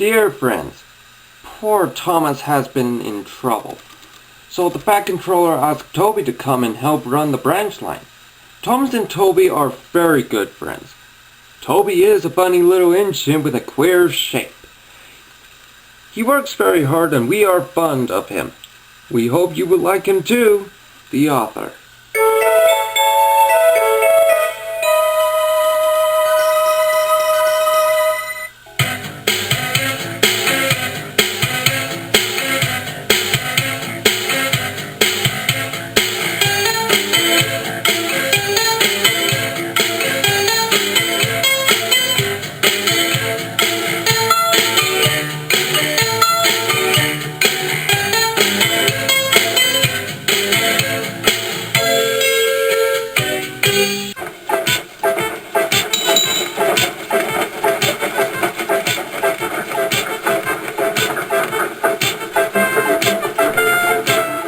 Dear friends, poor Thomas has been in trouble. So the back controller asked Toby to come and help run the branch line. Thomas and Toby are very good friends. Toby is a funny little engine with a queer shape. He works very hard and we are fond of him. We hope you will like him too. The author.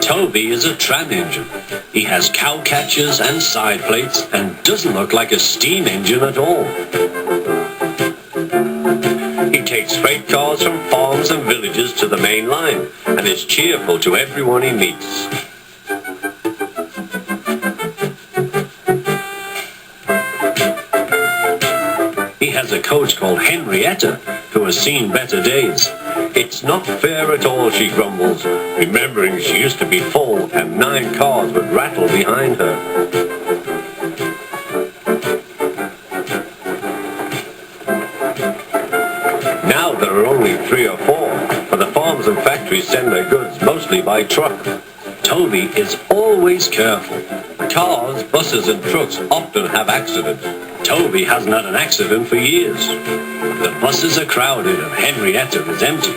Toby is a tram engine. He has cow catchers and side plates and doesn't look like a steam engine at all. He takes freight cars from farms and villages to the main line and is cheerful to everyone he meets. He has a coach called Henrietta, who has seen better days. It's not fair at all, she grumbles, remembering she used to be full and 9 cars would rattle behind her. Now there are only 3 or 4, for the farms and factories send their goods mostly by truck. Toby is always careful. Cars, buses and trucks often have accidents. Toby hasn't had an accident for years. The buses are crowded and Henrietta is empty.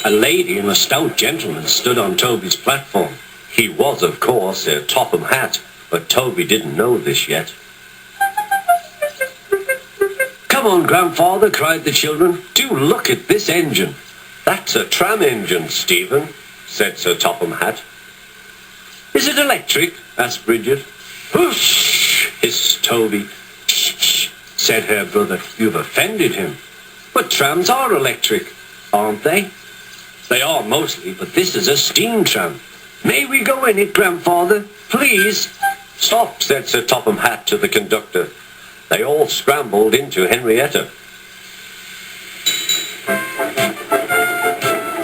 A lady and a stout gentleman stood on Toby's platform. He was, of course, their Topham Hatt, but Toby didn't know this yet. "Come on, grandfather," cried the children. "Do look at this engine." "That's a tram engine, Stephen," said Sir Topham Hatt. "Is it electric?" asked Bridget. "Whoosh!" hissed Toby. "Shh, shh," said her brother. "You've offended him." "But trams are electric, aren't they?" "They are mostly, but this is a steam tram." "May we go in it, grandfather? Please?" "Stop," said Sir Topham Hatt to the conductor. They all scrambled into Henrietta.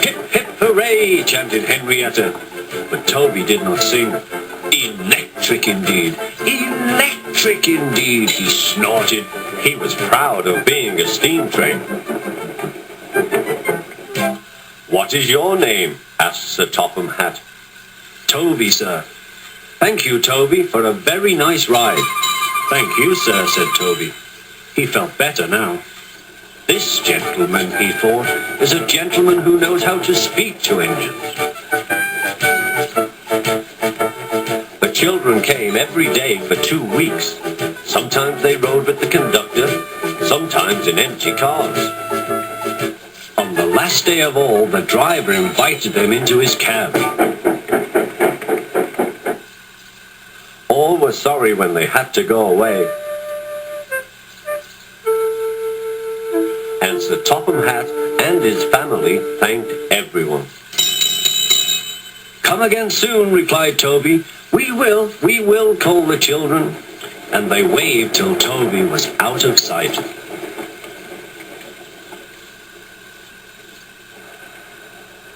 "Hip, hip, hooray!" chanted Henrietta. But Toby did not sing. "Electric indeed! Electric indeed!" he snorted. He was proud of being a steam train. "What is your name?" asked Sir Topham Hatt. "Toby, sir." "Thank you, Toby, for a very nice ride." "Thank you, sir," said Toby. He felt better now. This gentleman, he thought, is a gentleman who knows how to speak to engines. The children came every day for 2 weeks. Sometimes they rode with the conductor, sometimes in empty cars. On the last day of all, the driver invited them into his cab. All were sorry when they had to go away. And Sir Topham Hatt and his family thanked everyone. "Come again soon," replied Toby. We will," called the children. And they waved till Toby was out of sight.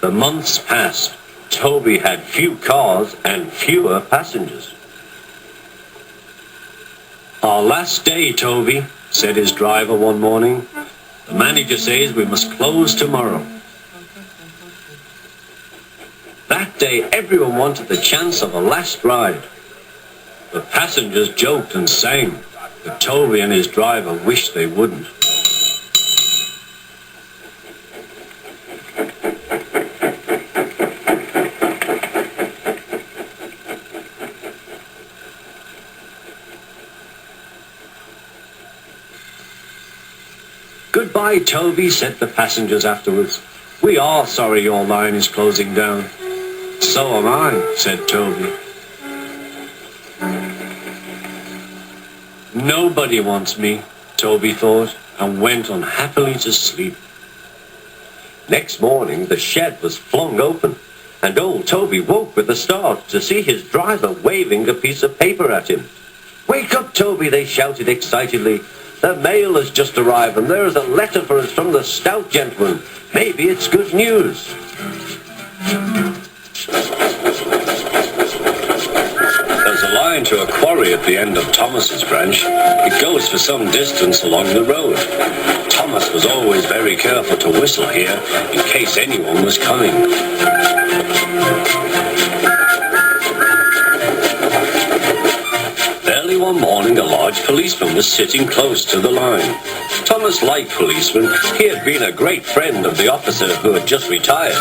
The months passed. Toby had few cars and fewer passengers. "Our last day, Toby," said his driver one morning. "The manager says we must close tomorrow." That day, everyone wanted the chance of a last ride. The passengers joked and sang, but Toby and his driver wished they wouldn't. "Goodbye, Toby," said the passengers afterwards. "We are sorry your line is closing down." "So am I," said Toby. Nobody wants me, Toby thought, and went unhappily to sleep. Next morning, the shed was flung open, and old Toby woke with a start to see his driver waving a piece of paper at him. "Wake up, Toby," they shouted excitedly. "The mail has just arrived, and there is a letter for us from the stout gentleman. Maybe it's good news." There's a line to a quarry at the end of Thomas's branch. It goes for some distance along the road. Thomas was always very careful to whistle here in case anyone was coming. Early one morning, a large policeman was sitting close to the line. Thomas liked policemen. He had been a great friend of the officer who had just retired.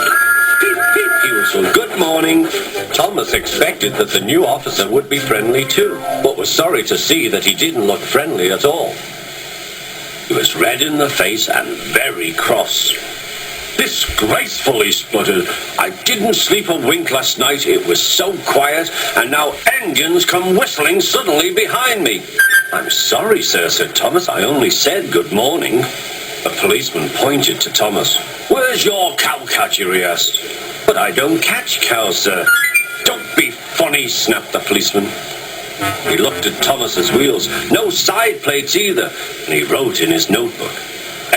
Peep, peep, he whistled, "Good morning." Thomas expected that the new officer would be friendly too, but was sorry to see that he didn't look friendly at all. He was red in the face and very cross. "Disgraceful," he spluttered. "I didn't sleep a wink last night. It was so quiet, and now engines come whistling suddenly behind me." "I'm sorry, sir," said Thomas. "I only said good morning." The policeman pointed to Thomas. "Where's your cowcatcher?" he asked. "But I don't catch cows, sir." "Don't be funny," snapped the policeman. He looked at Thomas's wheels. No side plates either, and he wrote in his notebook,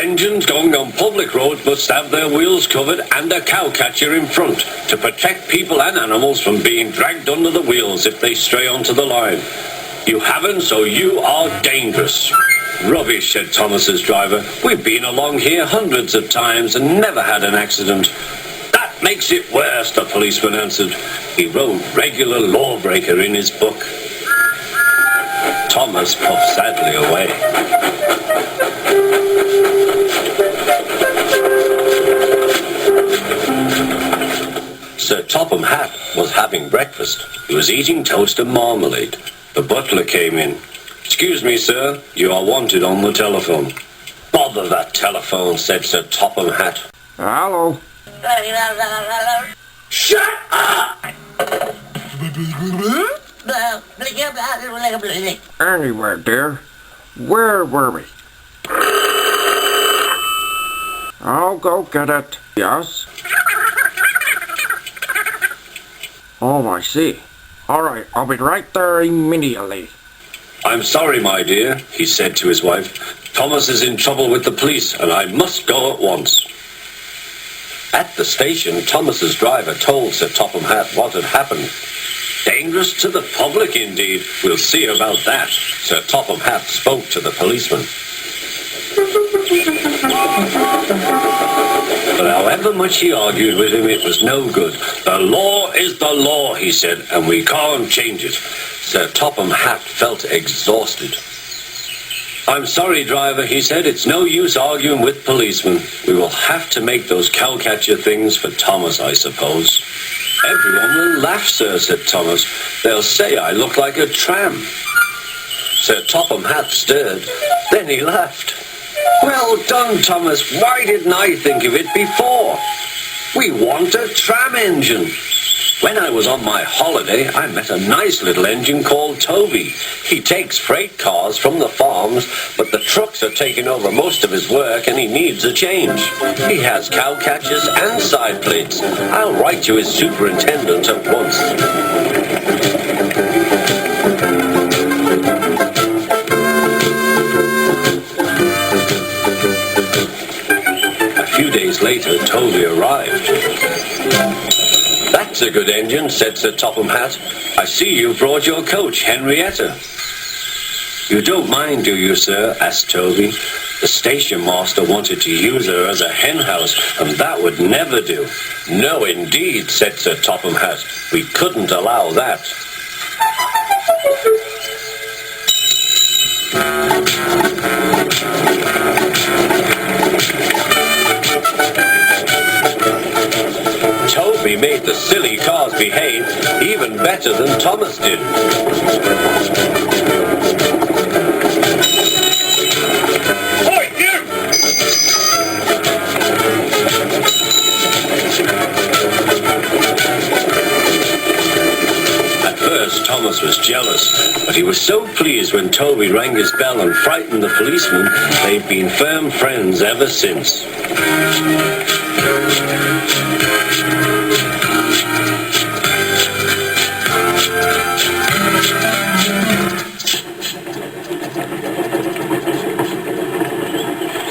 "Engines going on public roads must have their wheels covered and a cowcatcher in front to protect people and animals from being dragged under the wheels if they stray onto the line. You haven't, so you are dangerous." "Rubbish," said Thomas's driver. "We've been along here hundreds of times and never had an accident." "That makes it worse," the policeman answered. He wrote "regular lawbreaker" in his book. Thomas puffed sadly away. Sir Topham Hatt was having breakfast. He was eating toast and marmalade. The butler came in. "Excuse me, sir, you are wanted on the telephone." "Bother that telephone," said Sir Topham Hatt. Hello. "Shut up!" Anywhere, dear. Where were we? I'll go get it. Yes? Oh, I see. All right, I'll be right there immediately. "I'm sorry, my dear," he said to his wife. "Thomas is in trouble with the police, and I must go at once." At the station, Thomas's driver told Sir Topham Hatt what had happened. "Dangerous to the public, indeed. We'll see about that." Sir Topham Hatt spoke to the policeman. But however much he argued with him, it was no good. "The law is the law," he said, "and we can't change it." Sir Topham Hatt felt exhausted. "I'm sorry, driver," he said. "It's no use arguing with policemen. We will have to make those cowcatcher things for Thomas, I suppose." "Everyone will laugh, sir," said Thomas. "They'll say I look like a tram." Sir Topham Hatt stirred. Then he laughed. "Well done, Thomas. Why didn't I think of it before? We want a tram engine. When I was on my holiday, I met a nice little engine called Toby. He takes freight cars from the farms, but the trucks are taking over most of his work and he needs a change. He has cowcatchers and side plates. I'll write to his superintendent at once." A few days later, Toby arrived. "That's a good engine," said Sir Topham Hatt. "I see you brought your coach, Henrietta." "You don't mind, do you, sir?" asked Toby. "The station master wanted to use her as a hen house, and that would never do." "No, indeed," said Sir Topham Hatt. "We couldn't allow that." Toby made the silly cars behave even better than Thomas did. "Oi, you!" At first, Thomas was jealous, but he was so pleased days when Toby rang his bell and frightened the policeman, they've been firm friends ever since.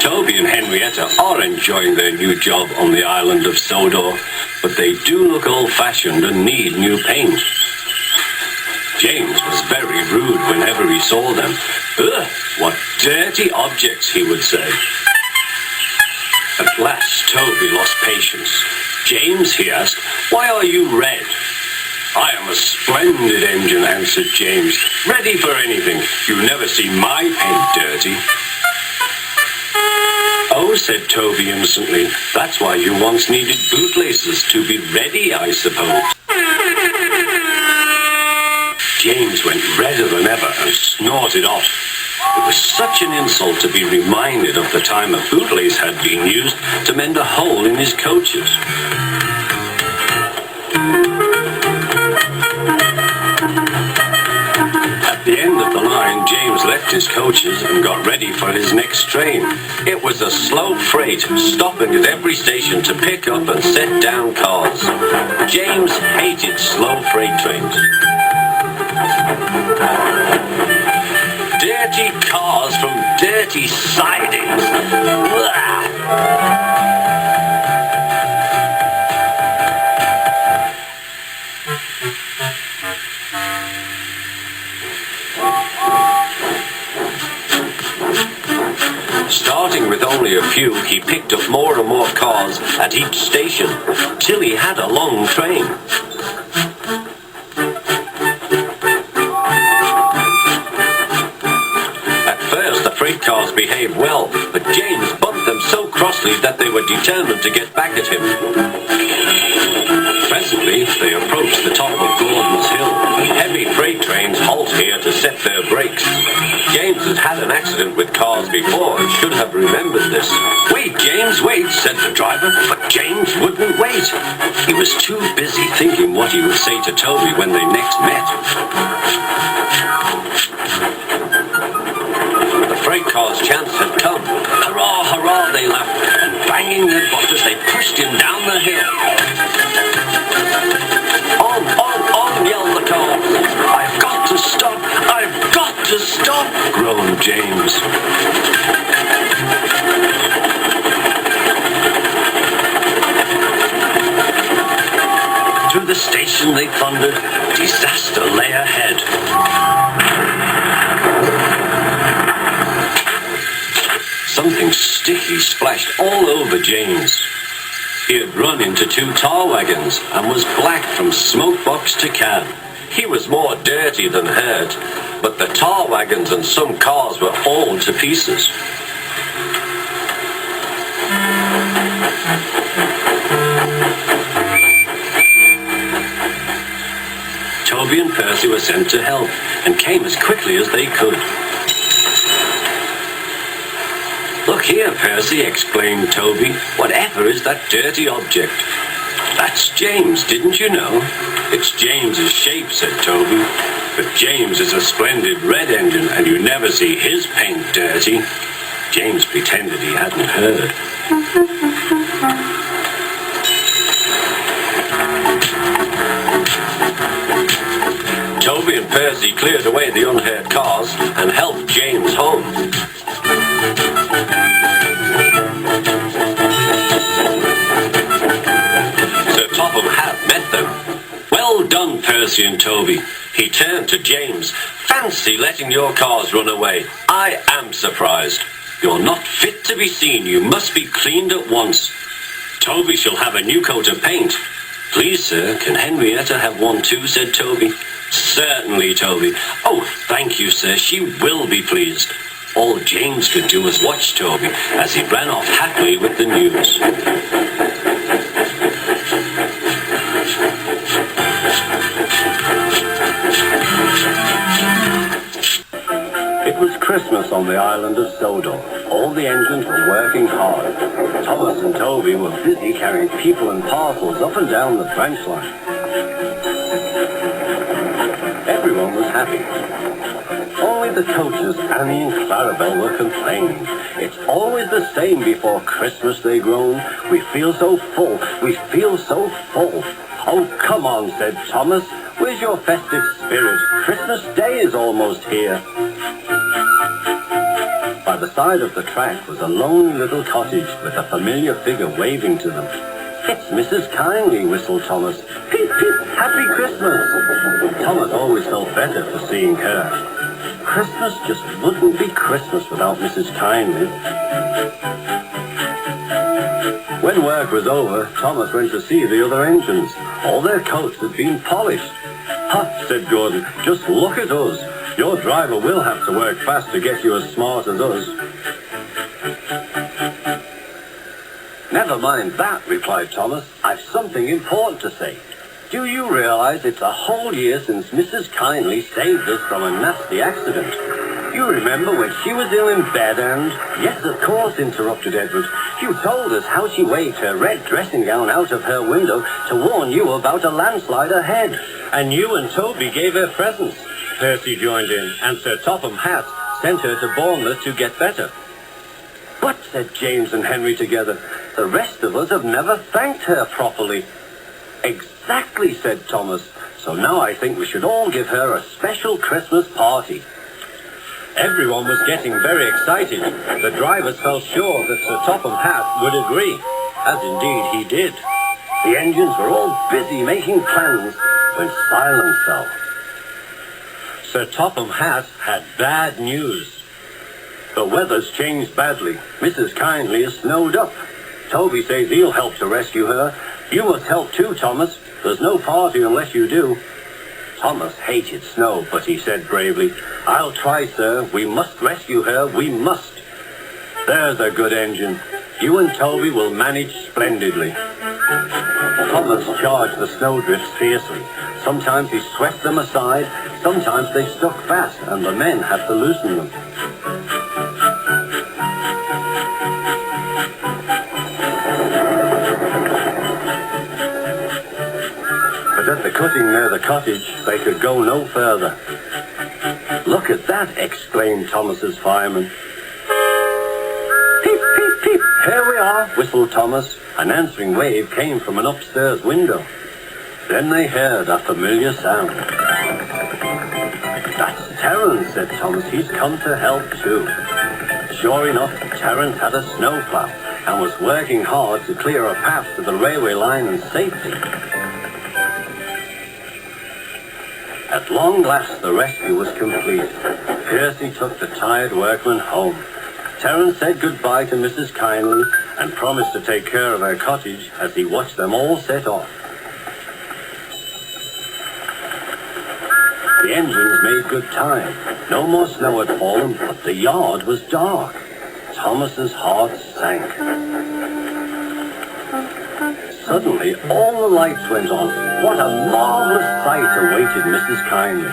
Toby and Henrietta are enjoying their new job on the island of Sodor, but they do look old-fashioned and need new paint. James was very rude whenever he saw them. Ugh, what dirty objects, he would say. At last, Toby lost patience. James, he asked, why are you red? I am a splendid engine, answered James. Ready for anything. You never see my paint dirty. Oh, said Toby innocently, that's why you once needed bootlaces, to be ready, I suppose. James went redder than ever and snorted off. It was such an insult to be reminded of the time a bootlace had been used to mend a hole in his coaches. At the end of the line, James left his coaches and got ready for his next train. It was a slow freight, stopping at every station to pick up and set down cars. James hated slow freight trains. Dirty cars from dirty sidings. Blah. Starting with only a few, he picked up more and more cars at each station, till he had a long train. Freight cars behaved well, but James bumped them so crossly that they were determined to get back at him. Presently, they approached the top of Gordon's Hill. Heavy freight trains halt here to set their brakes. James had had an accident with cars before and should have remembered this. Wait, James, wait, said the driver, but James wouldn't wait. He was too busy thinking what he would say to Toby when they next met. Freight car's chance had come. Hurrah, hurrah, they laughed, and banging their butters, they pushed him down the hill. On, yelled the cars. I've got to stop, I've got to stop, groaned James. To the station they thundered. Disaster lay ahead. Something sticky splashed all over James. He had run into two tar wagons and was black from smoke box to cab. He was more dirty than hurt, but the tar wagons and some cars were all to pieces. Toby and Percy were sent to help and came as quickly as they could. Look here, Percy, exclaimed Toby. Whatever is that dirty object? That's James, didn't you know? It's James's shape, said Toby. But James is a splendid red engine, and you never see his paint dirty. James pretended he hadn't heard. Toby and Percy cleared away the unhurt cars and helped James home. Sir Topham Hatt met them. Well done, Percy and Toby. He turned to James. Fancy letting your cars run away. I am surprised. You're not fit to be seen. You must be cleaned at once. Toby shall have a new coat of paint. Please, sir, can Henrietta have one too, said Toby. Certainly, Toby. Oh, thank you, sir. She will be pleased. All James could do was watch Toby as he ran off happily with the news. It was Christmas on the island of Sodor. All the engines were working hard. Thomas and Toby were busy carrying people and parcels up and down the branch line. Everyone was happy. Only Outside the coaches, Annie and Clarabelle were complaining. It's always the same before Christmas, they groaned. We feel so full, we feel so full. Oh, come on, said Thomas. Where's your festive spirit? Christmas Day is almost here. By the side of the track was a lonely little cottage with a familiar figure waving to them. It's Mrs. Kindly, whistled Thomas. Peep, peep, Happy Christmas! Thomas always felt better for seeing her. Christmas just wouldn't be Christmas without Mrs. Kindly. When work was over, Thomas went to see the other engines. All their coats had been polished. Ha, said Gordon, just look at us. Your driver will have to work fast to get you as smart as us. Never mind that, replied Thomas. I've something important to say. Do you realize it's a whole year since Mrs. Kindly saved us from a nasty accident? You remember when she was ill in bed and... Yes, of course, interrupted Edward. You told us how she waved her red dressing gown out of her window to warn you about a landslide ahead. And you and Toby gave her presents. Percy joined in, and Sir Topham Hatt sent her to Bournemouth to get better. But, said James and Henry together, the rest of us have never thanked her properly. Exactly, said Thomas. So now I think we should all give her a special Christmas party. Everyone was getting very excited. The drivers felt sure that Sir Topham Hatt would agree, as indeed he did. The engines were all busy making plans when silence fell. Sir Topham Hatt had bad news. The weather's changed badly. Mrs. Kindly is snowed up. Toby says he'll help to rescue her. You must help too, Thomas. There's no party unless you do. Thomas hated snow, but he said bravely, I'll try, sir. We must rescue her. We must. There's a good engine. You and Toby will manage splendidly. Thomas charged the snowdrifts fiercely. Sometimes he swept them aside. Sometimes they stuck fast, and the men had to loosen them. But at the cutting near the cottage, they could go no further. Look at that, exclaimed Thomas's fireman. Peep, peep, peep, here we are, whistled Thomas. An answering wave came from an upstairs window. Then they heard a familiar sound. That's Terence, said Thomas. He's come to help too. Sure enough, Terence had a snowplow and was working hard to clear a path to the railway line in safety. At long last, the rescue was complete. Percy took the tired workmen home. Terence said goodbye to Mrs. Kindly and promised to take care of her cottage as he watched them all set off. The engines made good time. No more snow had fallen, but the yard was dark. Thomas's heart sank. Suddenly, all the lights went on. What a marvellous sight awaited Mrs. Kindly.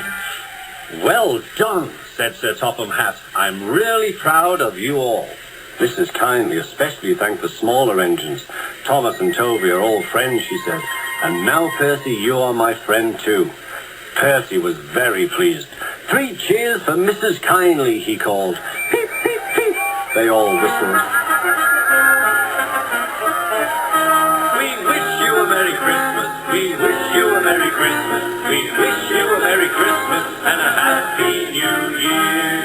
Well done, said Sir Topham Hatt. I'm really proud of you all. Mrs. Kindly especially thanked the smaller engines. Thomas and Toby are all friends, she said. And now, Percy, you are my friend too. Percy was very pleased. 3 cheers for Mrs. Kindly, he called. Peep, peep, peep. They all whistled. We wish you a Merry Christmas. We wish you a Merry Christmas. We wish you a Merry Christmas and a Happy New Year.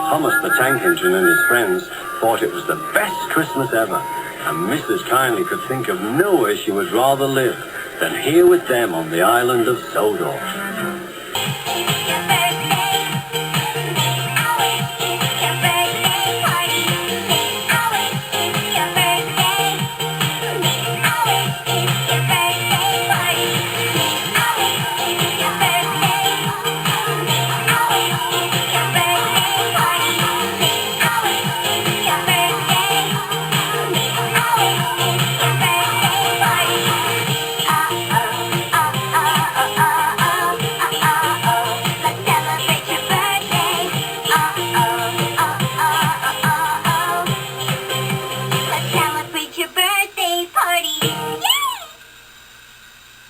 Thomas the Tank Engine and his friends thought it was the best Christmas ever, and Mrs. Kindly could think of nowhere she would rather live than here with them on the island of Sodor.